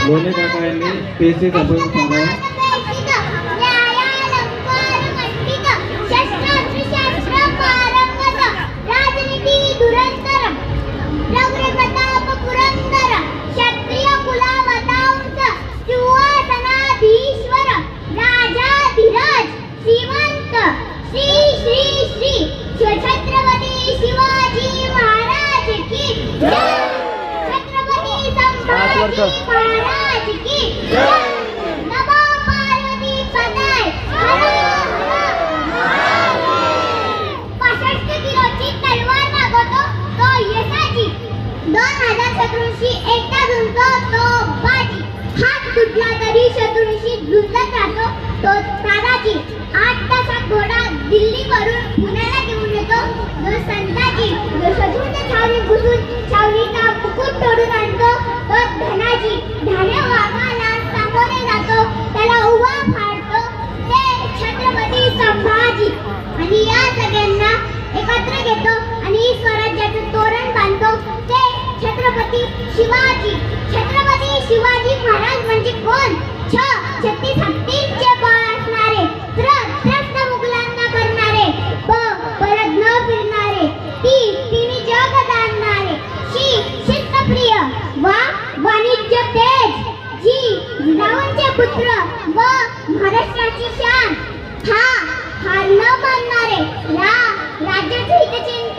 लोणे काका यांनी पेशी जपून सांगा. छत्रपती शिवाजी महाराज की जय. छत्रपती संभाजी महाराज की जय. नमो पार्वती पतये. हर हर महादेव. 65 किलोची तलवार मागवतो तो यशाची. 2000 शत्रूंशी एकटा झुंजतो तो बाजी. हात तुटला तरी शत्रूंशी झुंजत राहतो तो तानाजी. 8 तासात घोडा दिल्लीवरून पुण्याला घेऊन येतो जो संताजी. जो शत्रूंच्या छावणीत घुसून छावणीचा मुकुट तोडून आणतो तो धनाजी. धान्य वाघाला सामोरे जातो त्याला उभा फाडतो ते छत्रपती संभाजी. आणि या सगळ्यांना एकत्र घेतो आणि स्वराज्याचं तोरण बांधतो ते छत्रपती शिवाजी. छत्रपती शिवाजी महाराज म्हणजे कोण? 36 हत्तींचे बळ असणारे, त्रस्त मुघलांना करणारे, परत न फिरणारे, तिन्ही जग जाणणारे, शिस्तप्रिय वा वाणिज्य तेज, जिजाऊंचे पुत्र व महाराष्ट्राची शान, हार न मानणारे, राज्याचे हितचिंतक